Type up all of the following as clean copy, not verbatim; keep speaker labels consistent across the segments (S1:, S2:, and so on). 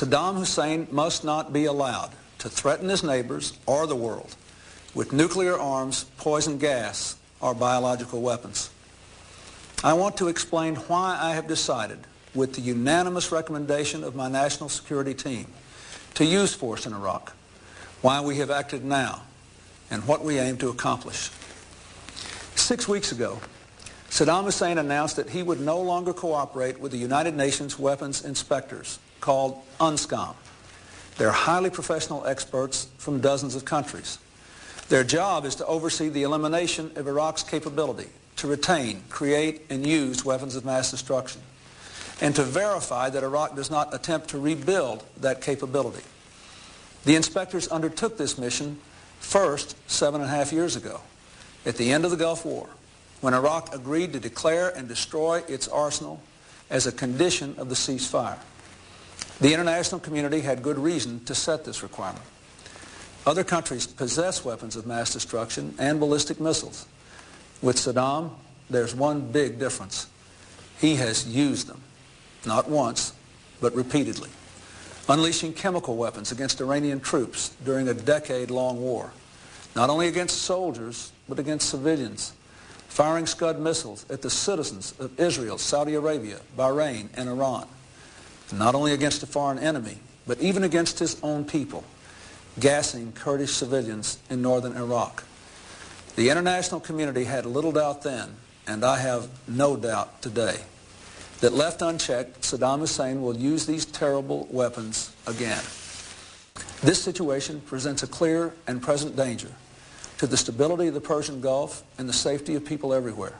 S1: Saddam Hussein must not be allowed to threaten his neighbors or the world with nuclear arms, poison gas, or biological weapons. I want to explain why I have decided, with the unanimous recommendation of my national security team, to use force in Iraq, why we have acted now, and what we aim to accomplish. 6 weeks ago, Saddam Hussein announced that he would no longer cooperate with the United Nations weapons inspectors, called UNSCOM. They're highly professional experts from dozens of countries. Their job is to oversee the elimination of Iraq's capability to retain, create, and use weapons of mass destruction, and to verify that Iraq does not attempt to rebuild that capability. The inspectors undertook this mission first 7.5 years ago, at the end of the Gulf War, when Iraq agreed to declare and destroy its arsenal as a condition of the ceasefire. The international community had good reason to set this requirement. Other countries possess weapons of mass destruction and ballistic missiles. With Saddam, there's one big difference. He has used them, not once, but repeatedly, unleashing chemical weapons against Iranian troops during a decade-long war, not only against soldiers, but against civilians, firing Scud missiles at the citizens of Israel, Saudi Arabia, Bahrain, and Iran, and not only against a foreign enemy, but even against his own people, gassing Kurdish civilians in northern Iraq. The international community had little doubt then, and I have no doubt today, that left unchecked, Saddam Hussein will use these terrible weapons again. This situation presents a clear and present danger to the stability of the Persian Gulf and the safety of people everywhere.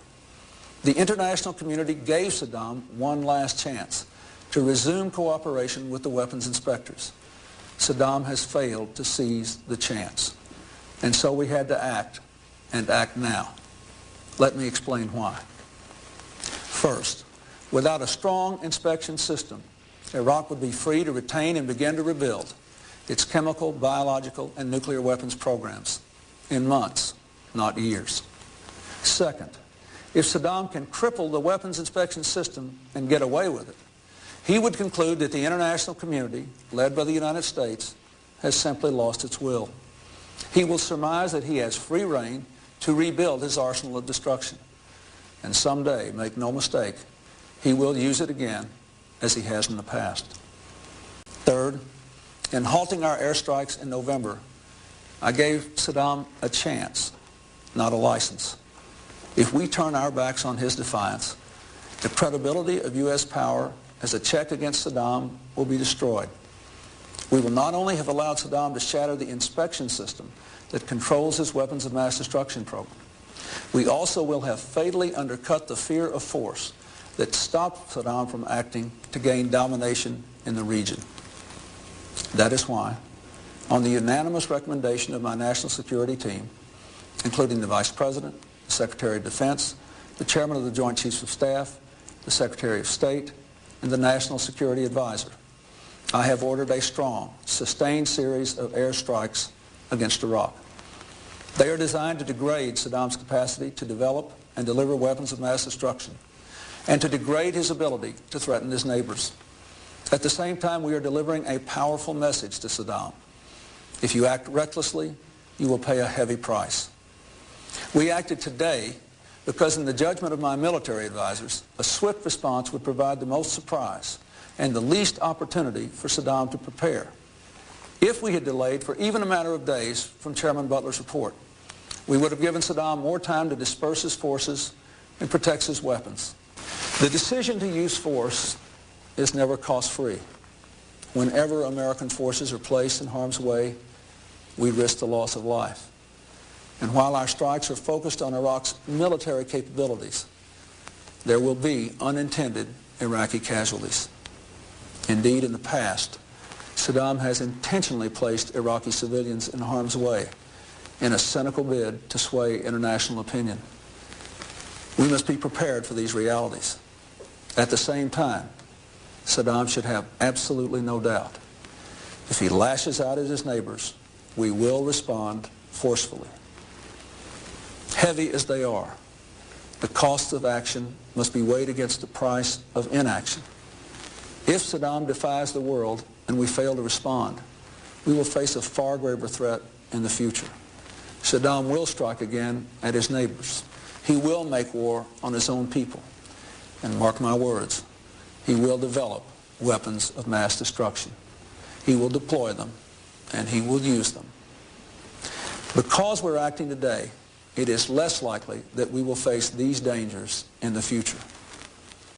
S1: The international community gave Saddam one last chance to resume cooperation with the weapons inspectors. Saddam has failed to seize the chance, and so we had to act, and act now. Let me explain why. First, without a strong inspection system, Iraq would be free to retain and begin to rebuild its chemical, biological, and nuclear weapons programs in months, not years. Second, if Saddam can cripple the weapons inspection system and get away with it, he would conclude that the international community, led by the United States, has simply lost its will. He will surmise that he has free rein to rebuild his arsenal of destruction. And someday, make no mistake, he will use it again as he has in the past. Third, in halting our airstrikes in November, I gave Saddam a chance, not a license. If we turn our backs on his defiance, the credibility of U.S. power as a check against Saddam will be destroyed. We will not only have allowed Saddam to shatter the inspection system that controls his weapons of mass destruction program, we also will have fatally undercut the fear of force that stopped Saddam from acting to gain domination in the region. That is why, on the unanimous recommendation of my national security team, including the Vice President, the Secretary of Defense, the Chairman of the Joint Chiefs of Staff, the Secretary of State, and the National Security Advisor, I have ordered a strong, sustained series of airstrikes against Iraq. They are designed to degrade Saddam's capacity to develop and deliver weapons of mass destruction, and to degrade his ability to threaten his neighbors. At the same time, we are delivering a powerful message to Saddam. If you act recklessly, you will pay a heavy price. We acted today because, in the judgment of my military advisors, a swift response would provide the most surprise and the least opportunity for Saddam to prepare. If we had delayed for even a matter of days from Chairman Butler's report, we would have given Saddam more time to disperse his forces and protect his weapons. The decision to use force is never cost-free. Whenever American forces are placed in harm's way, we risk the loss of life. And while our strikes are focused on Iraq's military capabilities, there will be unintended Iraqi casualties. Indeed, in the past, Saddam has intentionally placed Iraqi civilians in harm's way in a cynical bid to sway international opinion. We must be prepared for these realities. At the same time, Saddam should have absolutely no doubt. If he lashes out at his neighbors, we will respond forcefully. Heavy as they are, the cost of action must be weighed against the price of inaction. If Saddam defies the world, and we fail to respond, we will face a far graver threat in the future. Saddam will strike again at his neighbors. He will make war on his own people. And mark my words, he will develop weapons of mass destruction. He will deploy them, and he will use them. Because we're acting today, it is less likely that we will face these dangers in the future.